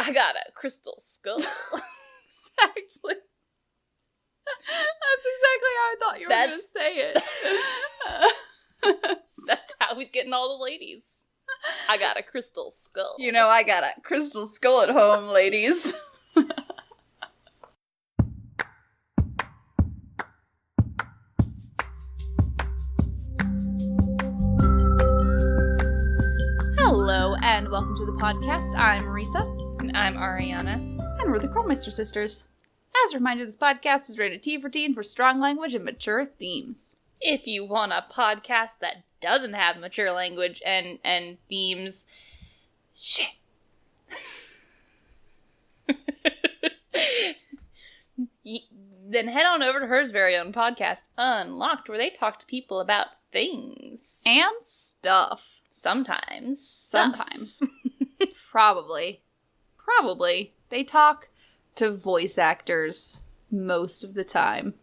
I got a crystal skull. Exactly. That's exactly how I thought you were going to say it. That's how he's getting all the ladies. I got a crystal skull. You know, I got a crystal skull at home, ladies. Hello, and welcome to the podcast. I'm Risa. And I'm Ariana. And we're the Krolmeister sisters. As a reminder, this podcast is rated T for teen for strong language and mature themes. If you want a podcast that doesn't have mature language and themes, shit. Then head on over to her very own podcast, Unlocked, where they talk to people about things. And stuff. Sometimes. Probably. They talk to voice actors most of the time.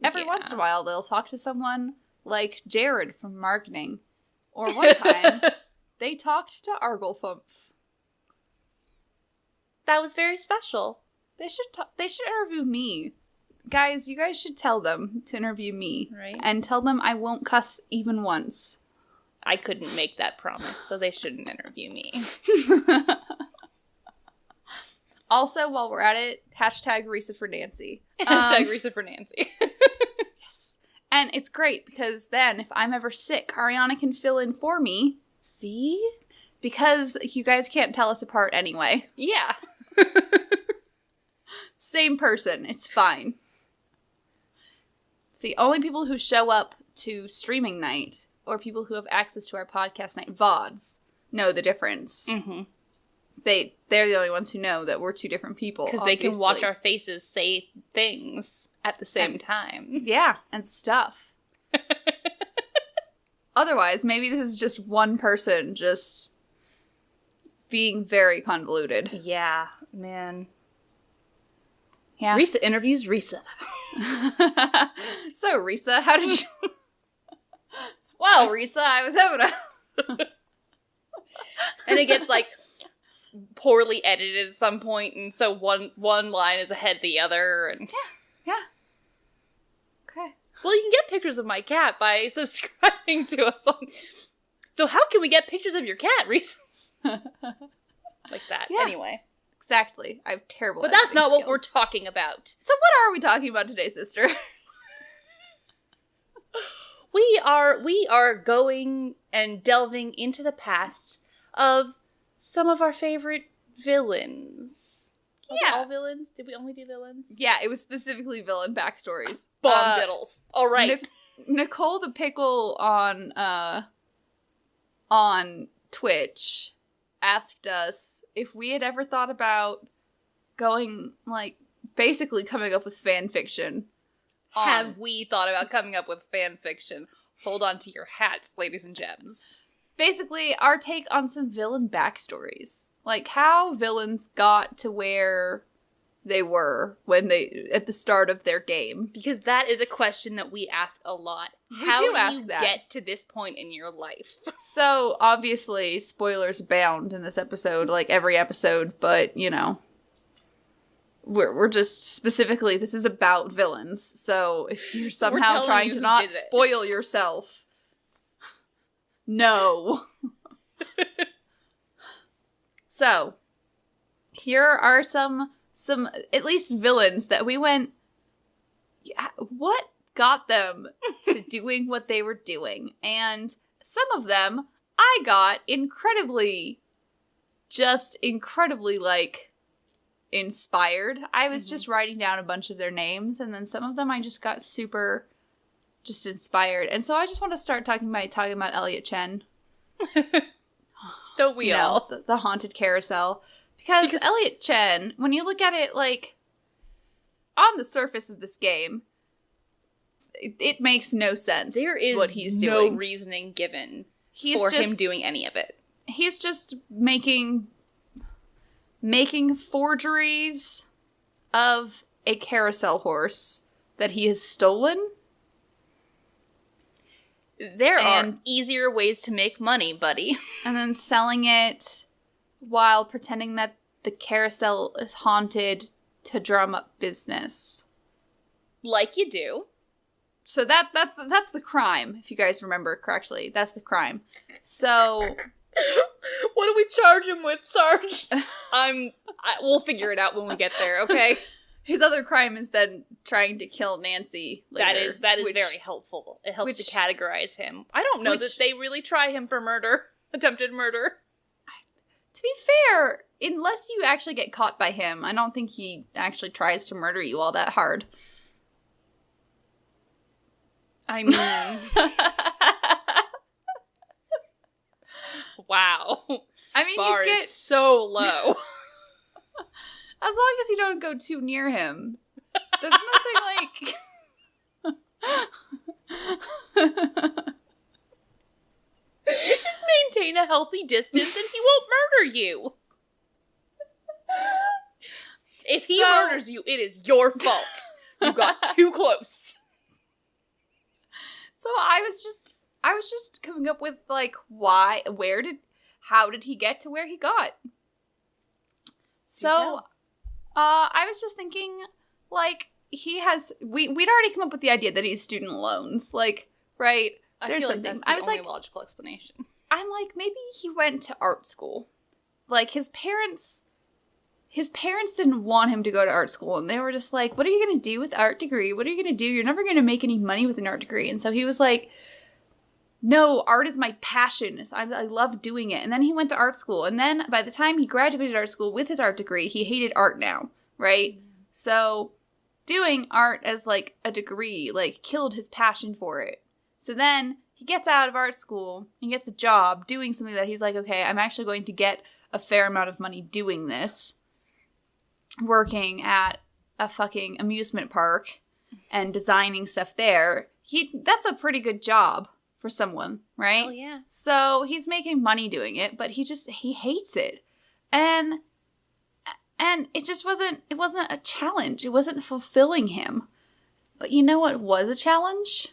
Every once in a while, they'll talk to someone like Jared from marketing. Or one time, they talked to Arglefump. That was very special. They should interview me. Guys, you guys should tell them to interview me. Right. And tell them I won't cuss even once. I couldn't make that promise, so they shouldn't interview me. Also, while we're at it, hashtag Risa for Nancy. Hashtag Risa for Nancy. Yes. And it's great because then if I'm ever sick, Ariana can fill in for me. See? Because you guys can't tell us apart anyway. Yeah. Same person. It's fine. See, only people who show up to streaming night or people who have access to our podcast night VODs know the difference. Mm-hmm. They're the only ones who know that we're two different people. Because they can watch our faces say things at the same time. Yeah, and stuff. Otherwise, maybe this is just one person just being very convoluted. Yeah, man. Yeah. Risa interviews Risa. So, Risa, how did you... Wow, Risa, I was having a... And it gets, like, poorly edited at some point, and so one line is ahead of the other, and... Yeah. Okay. Well, you can get pictures of my cat by subscribing to us on... So how can we get pictures of your cat, Risa? Like that. Yeah. Anyway. Exactly. I have terrible But that's not skills. what we're talking about. So what are we talking about today, sister? We are going and delving into the past of some of our favorite villains. Was it all villains? Did we only do villains? Yeah, it was specifically villain backstories. Bomb diddles. All right. Nicole the Pickle on Twitch asked us if we had ever thought about going, like, basically coming up with fan fiction. Have we thought about coming up with fan fiction? Hold on to your hats, ladies and gems. Basically, our take on some villain backstories. Like, how villains got to where they were when at the start of their game. Because that is a question that we ask a lot. How do you get to this point in your life? So, obviously, spoilers abound in this episode, like every episode, but, you know. We're just specifically, this is about villains, so if you're somehow trying to not spoil yourself, no. So, here are some at least villains that we went, yeah, what got them to doing what they were doing? And some of them I got incredibly, like, inspired. I was just writing down a bunch of their names, and then some of them I just got super just inspired. And so I just want to start talking about Elliot Chen. Don't we all? The haunted carousel. Because Elliot Chen, when you look at it, like, on the surface of this game, it makes no sense. There is what he's no doing. reasoning given for him doing any of it. He's just making forgeries of a carousel horse that he has stolen. There are easier ways to make money, buddy. And then selling it while pretending that the carousel is haunted to drum up business. Like you do. So that's the crime, if you guys remember correctly. That's the crime. So what do we charge him with, Sarge? We'll figure it out when we get there, okay? His other crime is then trying to kill Nancy later. That is very helpful. It helps to categorize him. I don't know that they really try him for murder. Attempted murder. To be fair, unless you actually get caught by him, I don't think he actually tries to murder you all that hard. I mean... wow. I mean, bar is so low. As long as you don't go too near him. There's nothing like... Just maintain a healthy distance and he won't murder you. If he murders you, it is your fault. You got too close. So I was just coming up with, like, how did he get to where he got? So, I was just thinking, like, we'd already come up with the idea that he has student loans, like, right? There's something. Like that's the only logical explanation. I'm like, maybe he went to art school. Like, his parents didn't want him to go to art school, and they were just like, what are you going to do with art degree? What are you going to do? You're never going to make any money with an art degree. And so he was like, no, art is my passion. I love doing it. And then he went to art school. And then by the time he graduated art school with his art degree, he hated art now, right? Mm-hmm. So doing art as, like, a degree, like, killed his passion for it. So then he gets out of art school and gets a job doing something that he's like, okay, I'm actually going to get a fair amount of money doing this. Working at a fucking amusement park and designing stuff there. That's a pretty good job for someone, right? Oh, yeah. So he's making money doing it, but he hates it. And it wasn't a challenge. It wasn't fulfilling him. But you know what was a challenge?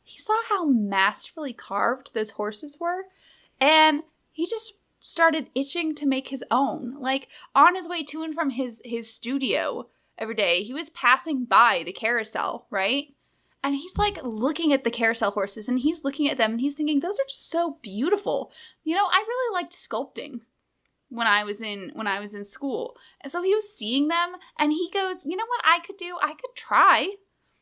He saw how masterfully carved those horses were, and he just started itching to make his own. Like, on his way to and from his studio every day, he was passing by the carousel, right? And he's, like, looking at the carousel horses, and he's looking at them, and he's thinking, those are just so beautiful. You know, I really liked sculpting when I was in school. And so he was seeing them, and he goes, you know what I could do? I could try.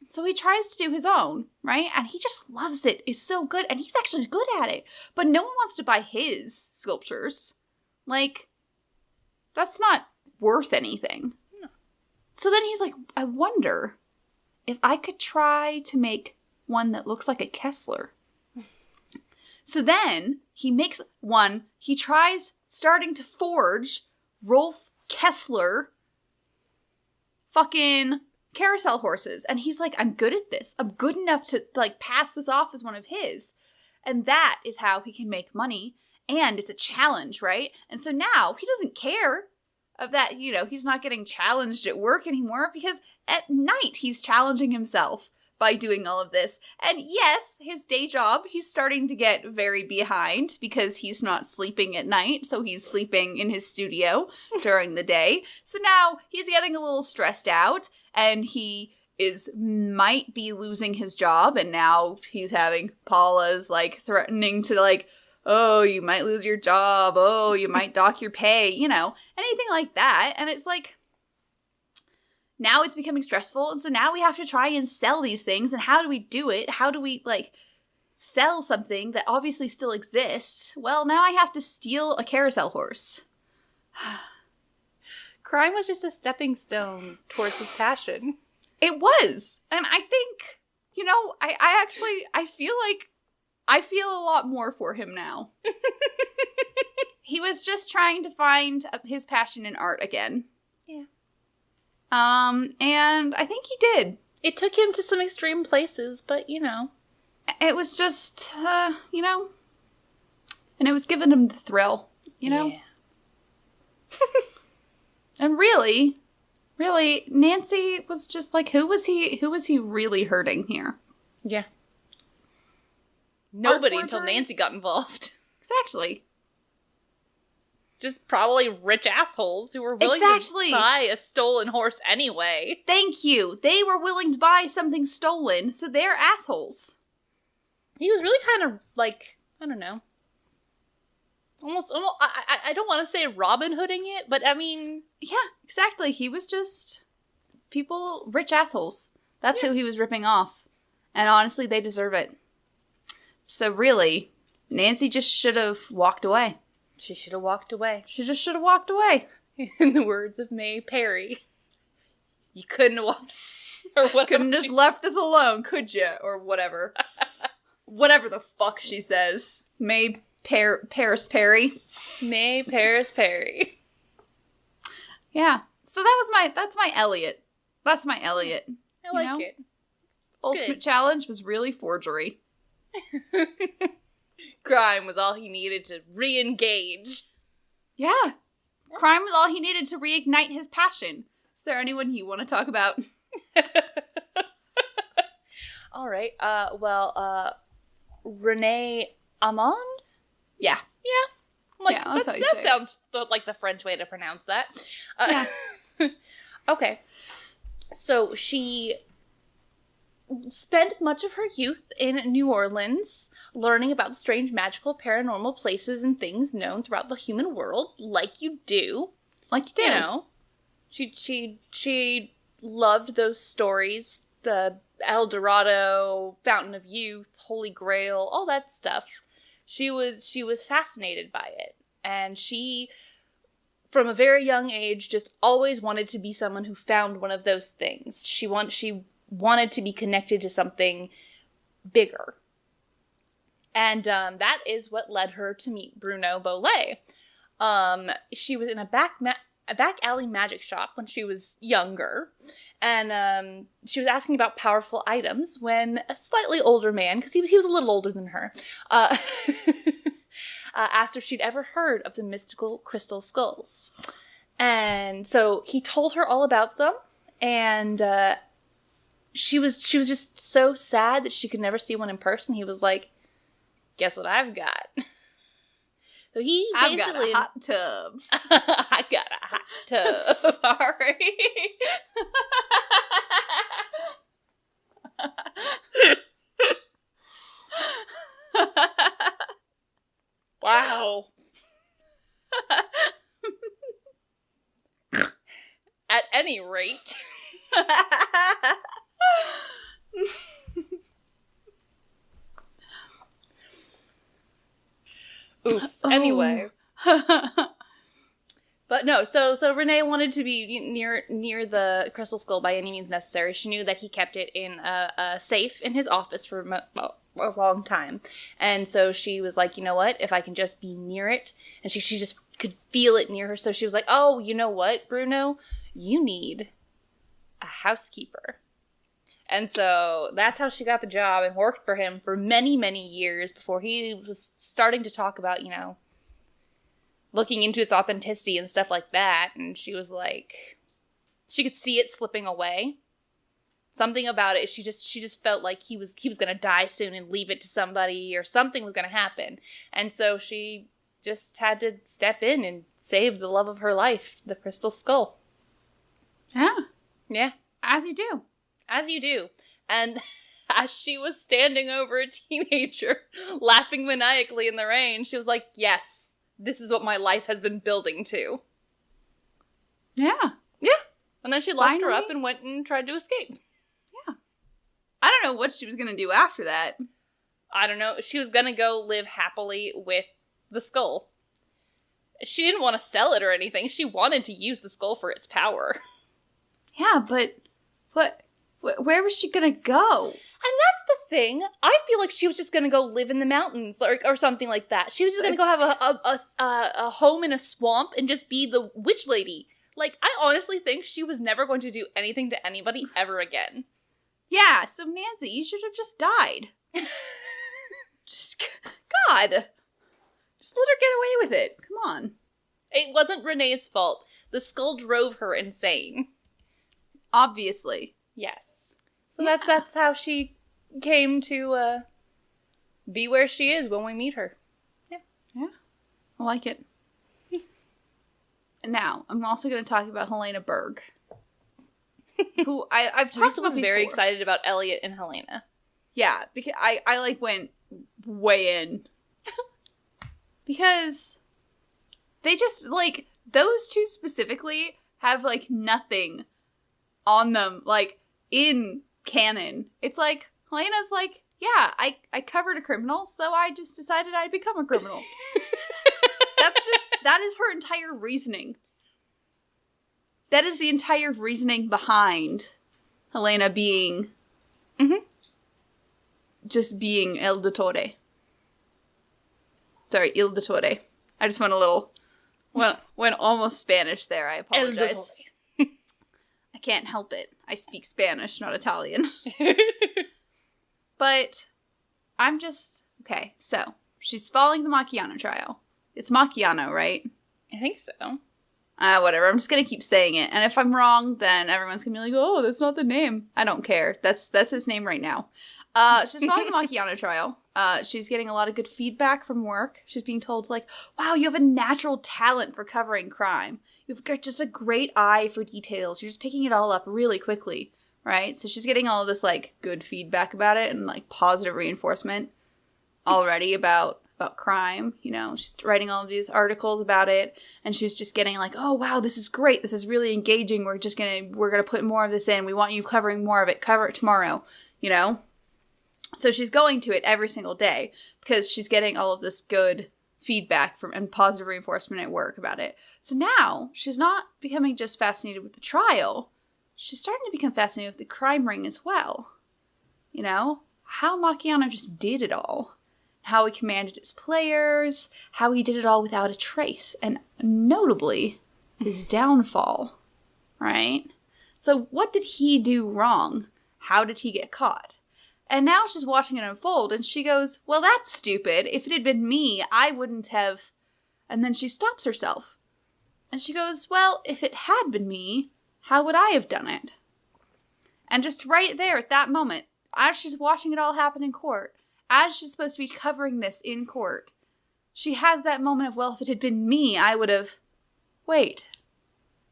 So he tries to do his own, right? And he just loves it. It's so good. And he's actually good at it. But no one wants to buy his sculptures. Like, that's not worth anything. No. So then he's like, I wonder if I could try to make one that looks like a Kessler. So then he makes one. He tries starting to forge Rolf Kessler fucking carousel horses, and he's like, I'm good at this. I'm good enough to, like, pass this off as one of his. And that is how he can make money, and it's a challenge, right? And so now he doesn't care of that, you know, he's not getting challenged at work anymore, because at night he's challenging himself by doing all of this. And yes, his day job, he's starting to get very behind because he's not sleeping at night, so he's sleeping in his studio during the day. So now he's getting a little stressed out, and he might be losing his job, and now he's having Paula's, like, threatening to, like, oh, you might lose your job, oh, you might dock your pay, you know, anything like that. And it's like, now it's becoming stressful, and so now we have to try and sell these things, and how do we do it? How do we, like, sell something that obviously still exists? Well, now I have to steal a carousel horse. Crime was just a stepping stone towards his passion. It was. And I think, you know, I feel a lot more for him now. He was just trying to find his passion in art again. Yeah. And I think he did. It took him to some extreme places, but, you know. It was just, you know, and it was giving him the thrill, you know? Yeah. And really, Nancy was just like, who was he really hurting here? Yeah. Nobody until Nancy got involved. Exactly. Just probably rich assholes who were willing to buy a stolen horse anyway. Thank you. They were willing to buy something stolen, so they're assholes. He was really kind of like, I don't know. Almost I don't want to say Robin Hooding it, but I mean... Yeah, exactly. He was just rich assholes. That's who he was ripping off. And honestly, they deserve it. So really, Nancy just should have walked away. She should have walked away. She just should have walked away. In the words of May Perry, you couldn't have walked... Or whatever. Couldn't just left this alone, could you? Or whatever. Whatever the fuck she says. May Paris Perry. May Paris Perry. Yeah. So that's my Elliot. That's my Elliot. I like it. Ultimate Good. challenge was really forgery. Crime was all he needed to re-engage. Yeah. Crime was all he needed to reignite his passion. Is there anyone you want to talk about? All right. Renee Amon? Yeah. Yeah. That sounds like the French way to pronounce that. Yeah. Okay. So she spent much of her youth in New Orleans, learning about the strange, magical, paranormal places and things known throughout the human world, like you do. Like you do. You know, she loved those stories, the El Dorado, Fountain of Youth, Holy Grail, all that stuff. She was fascinated by it, and she, from a very young age, just always wanted to be someone who found one of those things. She wanted to be connected to something bigger. And that is what led her to meet Bruno Bolet. She was in a back alley magic shop when she was younger. And she was asking about powerful items when a slightly older man, because he was a little older than her, asked if she'd ever heard of the mystical crystal skulls. And so he told her all about them, and she was just so sad that she could never see one in person. He was like, guess what I've got? So I've got a hot tub. I got a hot tub. Sorry. Wow. At any rate. Oof. Oh. Anyway. But no, so Renee wanted to be near the crystal skull by any means necessary. She knew that he kept it in a safe in his office for a long time. And so she was like, you know what, if I can just be near it. And she just could feel it near her. So she was like, oh, you know what, Bruno? You need a housekeeper. And so that's how she got the job and worked for him for many, many years before he was starting to talk about, you know, looking into its authenticity and stuff like that. And she was like, she could see it slipping away. Something about it, she just felt like he was going to die soon and leave it to somebody, or something was going to happen. And so she just had to step in and save the love of her life, the crystal skull. Yeah. Yeah. As you do. As you do. And as she was standing over a teenager, laughing maniacally in the rain, she was like, yes, this is what my life has been building to. Yeah. Yeah. And then she locked her up and went and tried to escape. Yeah. I don't know what she was going to do after that. I don't know. She was going to go live happily with the skull. She didn't want to sell it or anything. She wanted to use the skull for its power. Yeah, but where was she going to go? And that's the thing. I feel like she was just going to go live in the mountains or something like that. She was just going to go have a home in a swamp and just be the witch lady. Like, I honestly think she was never going to do anything to anybody ever again. Yeah, so Nancy, you should have just died. God. Just let her get away with it. Come on. It wasn't Renee's fault. The skull drove her insane. Obviously. Yes. So that's how she came to be where she is when we meet her. Yeah. Yeah. I like it. Now, I'm also going to talk about Helena Berg, who I've talked Teresa about was before. very excited about Elliot and Helena. Yeah, because I like went way in. Because they just, like, those two specifically have, like, nothing on them, like, in canon. It's like, Helena's like, yeah, I covered a criminal, so I just decided I'd become a criminal. That is her entire reasoning. That is the entire reasoning behind Helena being, just being El Dottore. Sorry, Il Dottore. I just went a little, went almost Spanish there. I apologize. I can't help it. I speak Spanish, not Italian. But I'm just, okay, so she's following the Macchiano trial. It's Macchiano, right? I think so. Whatever. I'm just gonna keep saying it. And if I'm wrong, then everyone's gonna be like, oh, that's not the name. I don't care. That's his name right now. She's following the Macchiano trial. She's getting a lot of good feedback from work. She's being told, like, wow, you have a natural talent for covering crime. You've got just a great eye for details. You're just picking it all up really quickly, right? So she's getting all of this, like, good feedback about it and, like, positive reinforcement already about crime. You know, she's writing all of these articles about it, and she's just getting like, oh, wow, this is great. This is really engaging. We're gonna put more of this in. We want you covering more of it. Cover it tomorrow, you know? So she's going to it every single day because she's getting all of this good feedback from and positive reinforcement at work about it. So now she's not becoming just fascinated with the trial. She's starting to become fascinated with the crime ring as well. You know, how Macchiano just did it all. How he commanded his players, how he did it all without a trace, and notably, his downfall, right? So what did he do wrong? How did he get caught? And now she's watching it unfold, and she goes, well, that's stupid. If it had been me, I wouldn't have... And then she stops herself. And she goes, well, if it had been me, how would I have done it? And just right there at that moment, as she's watching it all happen in court, as she's supposed to be covering this in court, she has that moment of, well, if it had been me, I would have... Wait,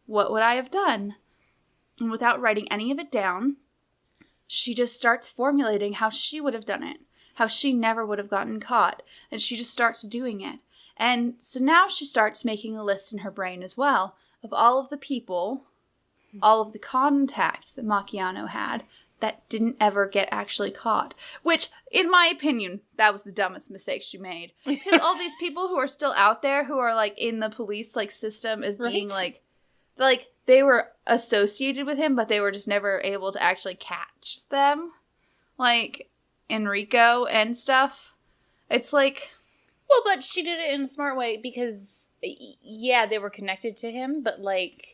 what would I have done? And without writing any of it down, she just starts formulating how she would have done it, how she never would have gotten caught, and she just starts doing it. And so now she starts making a list in her brain as well of all of the people, all of the contacts that Macchiano had that didn't ever get actually caught. Which, in my opinion, that was the dumbest mistake she made. Because all these people who are still out there, who are, like, in the police, like, system as being, like, they were associated with him, but they were just never able to actually catch them. Like, Enrico and stuff. It's like... Well, but she did it in a smart way because, yeah, they were connected to him, but, like...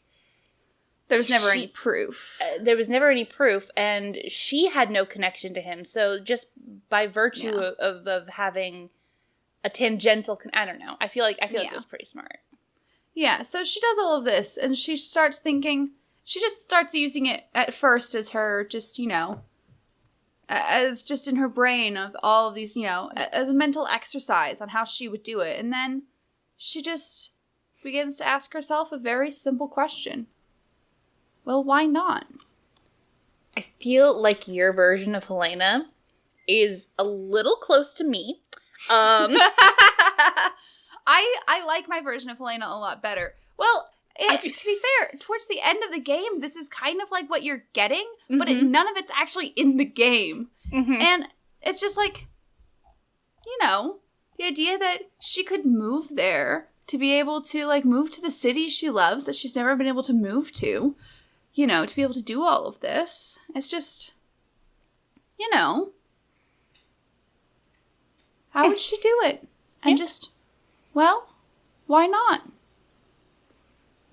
There was never any proof. There was never any proof, and she had no connection to him. So just by virtue of having a tangential, I don't know. I feel like it was pretty smart. Yeah. So she does all of this, and she starts thinking. She just starts using it at first as her, just, you know, as just in her brain of all of these, you know, as a mental exercise on how she would do it, and then she just begins to ask herself a very simple question. Well, why not? I feel like your version of Helena is a little close to me. I like my version of Helena a lot better. Well, to be fair, towards the end of the game, this is kind of like what you're getting, but none of it's actually in the game. Mm-hmm. And it's just like, you know, the idea that she could move there to be able to, like, move to the city she loves that she's never been able to move to. You know, to be able to do all of this. It's just, you know, how would she do it? And just, well, why not?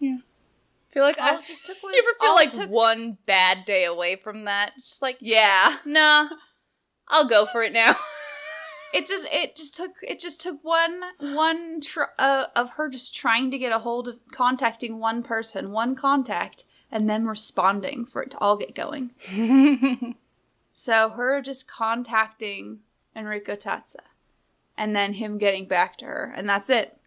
Yeah. I feel like all it just took was... You ever feel like one bad day away from that? It's just like, yeah. Nah, I'll go for it now. It just took one of her just trying to get a hold of contacting one person, one contact, and then responding for it to all get going. So her just contacting Enrico Tazza, and then him getting back to her, and that's it.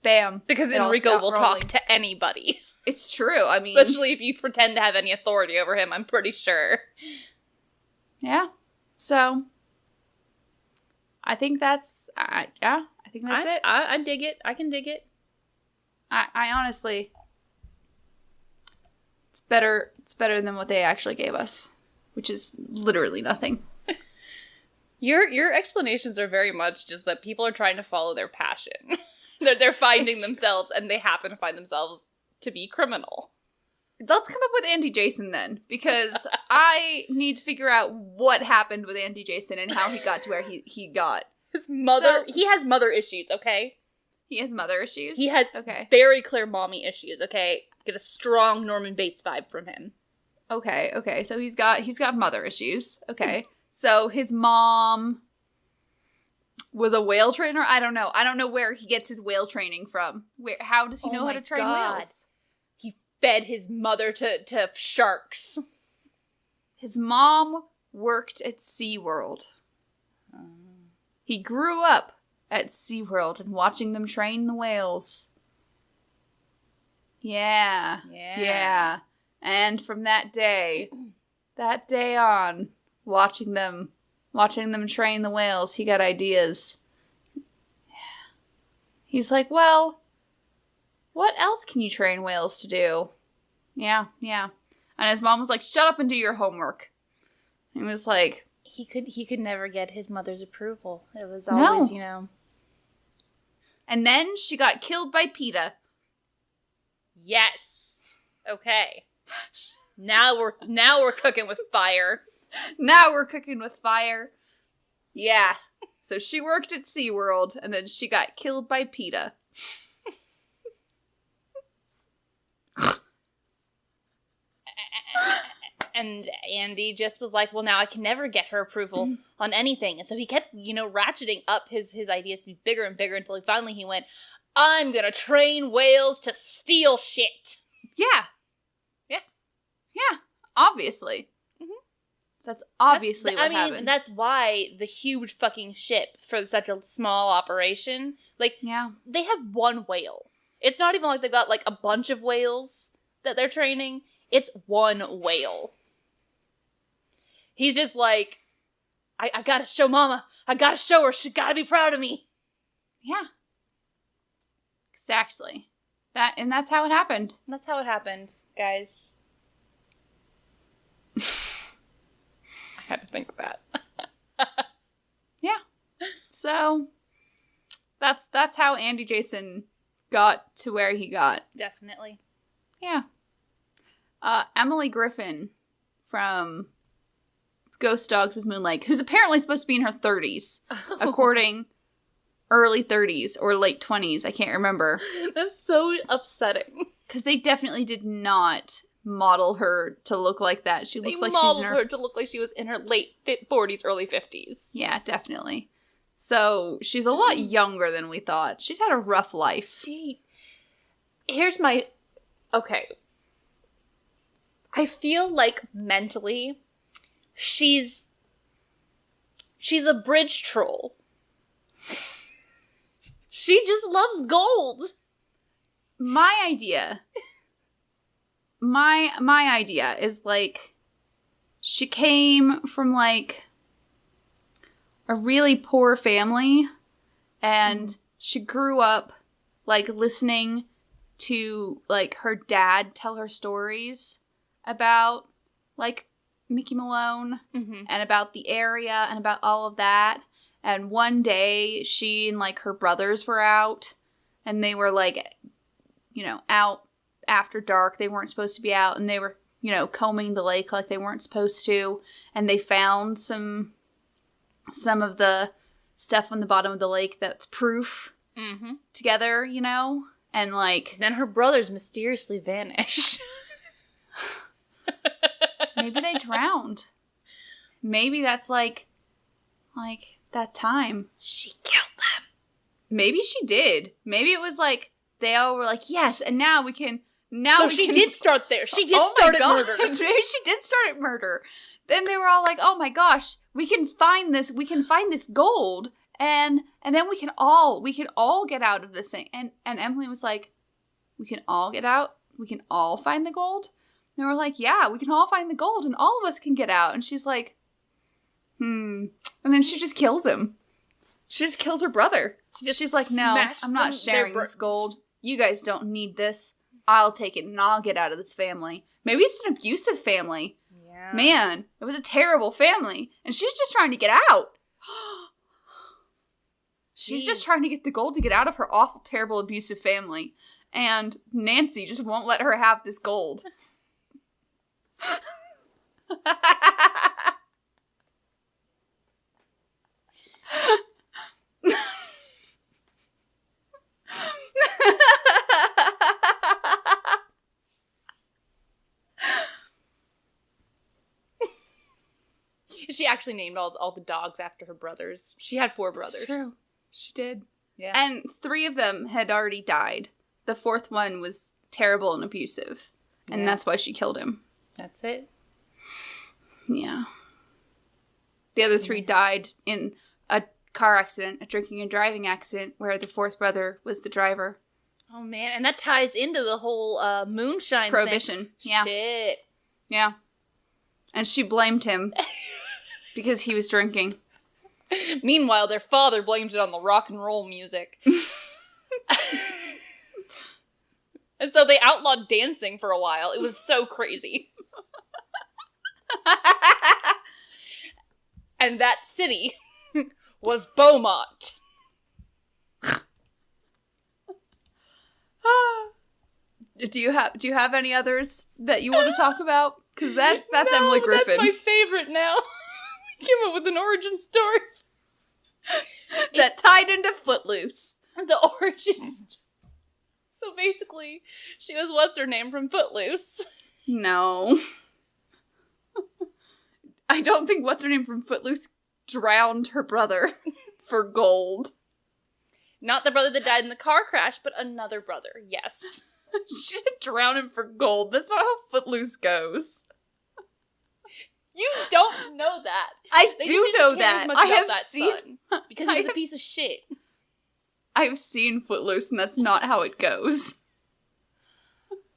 bam. Because it all Enrico got will rolling. talk to anybody. It's true. I mean, Especially if you pretend to have any authority over him, I'm pretty sure. Yeah. So, I think that's, I think that's it. I dig it. I can dig it. I honestly, it's better than what they actually gave us, which is literally nothing. Your explanations are very much just that people are trying to follow their passion. they're finding themselves, and they happen to find themselves to be criminal. Let's come up with Andy Jason then, because I need to figure out what happened with Andy Jason and how he got to where he got. His mother, he has mother issues, okay? He has mother issues? He has very clear mommy issues, okay? Get a strong Norman Bates vibe from him. Okay, so he's got mother issues, okay. So his mom was a whale trainer? I don't know where he gets his whale training from. How does he know how to train whales? He fed his mother to sharks. His mom worked at SeaWorld. He grew up at SeaWorld and watching them train the whales. Yeah. And from that day on, watching them train the whales, he got ideas. He's like, well, what else can you train whales to do? Yeah. And his mom was like, shut up and do your homework. He was like... He could never get his mother's approval. It was always, And then she got killed by PETA. Yes. Okay. Now we're cooking with fire. Now we're cooking with fire. Yeah. So she worked at SeaWorld, and then she got killed by PETA. And Andy just was like, well, now I can never get her approval on anything. And so he kept, ratcheting up his ideas to be bigger and bigger until he went, I'm gonna train whales to steal shit. Yeah. Obviously. Mm-hmm. That's obviously what happened. And that's why the huge fucking ship for such a small operation, they have one whale. It's not even like they got, a bunch of whales that they're training. It's one whale. He's just like, I gotta show Mama. I gotta show her. She gotta be proud of me. Yeah. Exactly. That's how it happened. That's how it happened, guys. I had to think of that. Yeah. So, that's how Andy Jason got to where he got. Definitely. Yeah. Emily Griffin from Ghost Dogs of Moon Lake, who's apparently supposed to be in her 30s, according early 30s or late 20s. I can't remember. That's so upsetting. Because they definitely did not model her to look like that. She looks like she's in her... her to look like she was in her late 40s, early 50s. Yeah, definitely. So she's a lot younger than we thought. She's had a rough life. Here's my... Okay. I feel like mentally, she's a bridge troll. She just loves gold. My idea is, she came from, a really poor family, and she grew up, listening to, her dad tell her stories about, Mickey Malone, and about the area, and about all of that. And one day, she and, her brothers were out, and they were, out after dark. They weren't supposed to be out, and they were, combing the lake like they weren't supposed to, and they found some of the stuff on the bottom of the lake that's proof together, and, Then her brothers mysteriously vanish. Maybe they drowned. Maybe that's that time. She killed them. Maybe she did. Maybe it was they all were yes, and now we can... So she did start there. She did start at murder. Maybe she did start at murder. Then they were all oh my gosh, we can find this gold, And then we can all get out of this thing. And Emily was like, we can all get out? We can all find the gold? And we're like, yeah, we can all find the gold and all of us can get out. And she's like, And then she just kills him. She just kills her brother. She's like, no, I'm not sharing this gold. You guys don't need this. I'll take it and I'll get out of this family. Maybe it's an abusive family. Yeah. Man, it was a terrible family. And she's just trying to get out. She's just trying to get the gold to get out of her awful, terrible, abusive family. And Nancy just won't let her have this gold. She actually named all the dogs after her brothers. She had 4 brothers. It's true. She did. Yeah. And 3 of them had already died. The 4th one was terrible and abusive. And that's why she killed him. That's it. Yeah. The other 3 died in a car accident, a drinking and driving accident, where the 4th brother was the driver. Oh, man. And that ties into the whole moonshine Prohibition. thing. Yeah. Shit. Yeah. And she blamed him because he was drinking. Meanwhile, their father blames it on the rock and roll music. And so they outlawed dancing for a while. It was so crazy. And that city was Beaumont. Do you have any others that you want to talk about? Because that's Emily Griffin. That's my favorite now. Came up with an origin story. That tied into Footloose. The origin story. So basically, she was what's-her-name from Footloose. No. I don't think what's-her-name from Footloose drowned her brother for gold. Not the brother that died in the car crash, but another brother, yes. She didn't drown him for gold. That's not how Footloose goes. You don't know that. I do know that. I have seen... Because he was a piece of shit. I've seen Footloose, and that's not how it goes.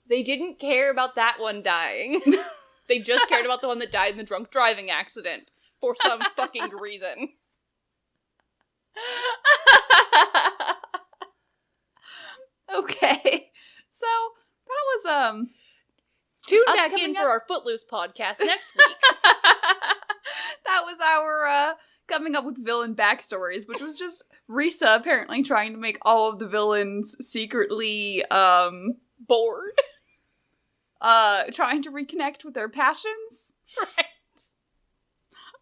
They didn't care about that one dying. They just cared about the one that died in the drunk driving accident. For some fucking reason. Okay. So, that was, Tune back in for our Footloose podcast next week. That was our, coming up with villain backstories, which was just Risa apparently trying to make all of the villains secretly, bored. Trying to reconnect with their passions. Right.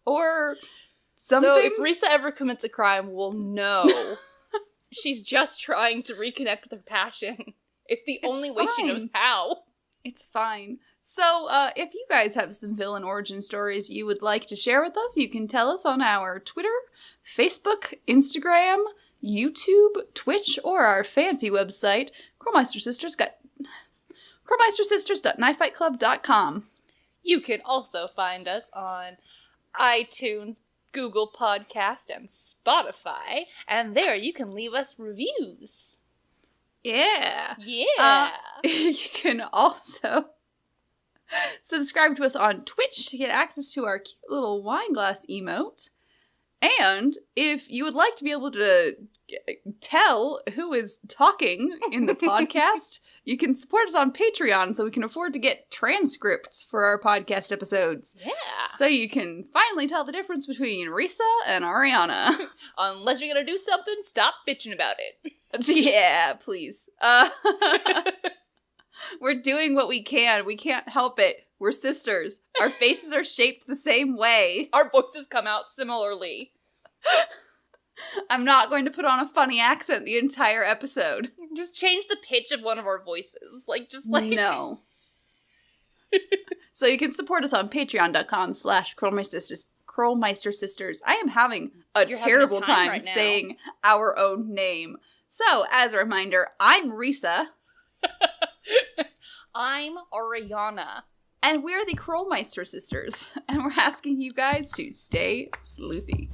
Or something. So if Risa ever commits a crime, we'll know she's just trying to reconnect with her passion. It's the only way she knows how. It's fine. So, if you guys have some villain origin stories you would like to share with us, you can tell us on our Twitter, Facebook, Instagram, YouTube, Twitch, or our fancy website, KrolmeisterSisters.knifefightclub.com. You can also find us on iTunes, Google Podcast, and Spotify, and there you can leave us reviews. Yeah. Yeah. You can also subscribe to us on Twitch to get access to our cute little wine glass emote. And if you would like to be able to tell who is talking in the podcast, you can support us on Patreon so we can afford to get transcripts for our podcast episodes. Yeah. So you can finally tell the difference between Risa and Ariana. Unless you're gonna do something, stop bitching about it. Yeah, please. We're doing what we can. We can't help it. We're sisters. Our faces are shaped the same way. Our voices come out similarly. I'm not going to put on a funny accent the entire episode. Just change the pitch of one of our voices. No. So you can support us on patreon.com/Krolmeister Sisters. I am having a terrible time right now. saying our own name. So, as a reminder, I'm Risa. I'm Ariana. And we're the Krolmeister Sisters. And we're asking you guys to stay sleuthy.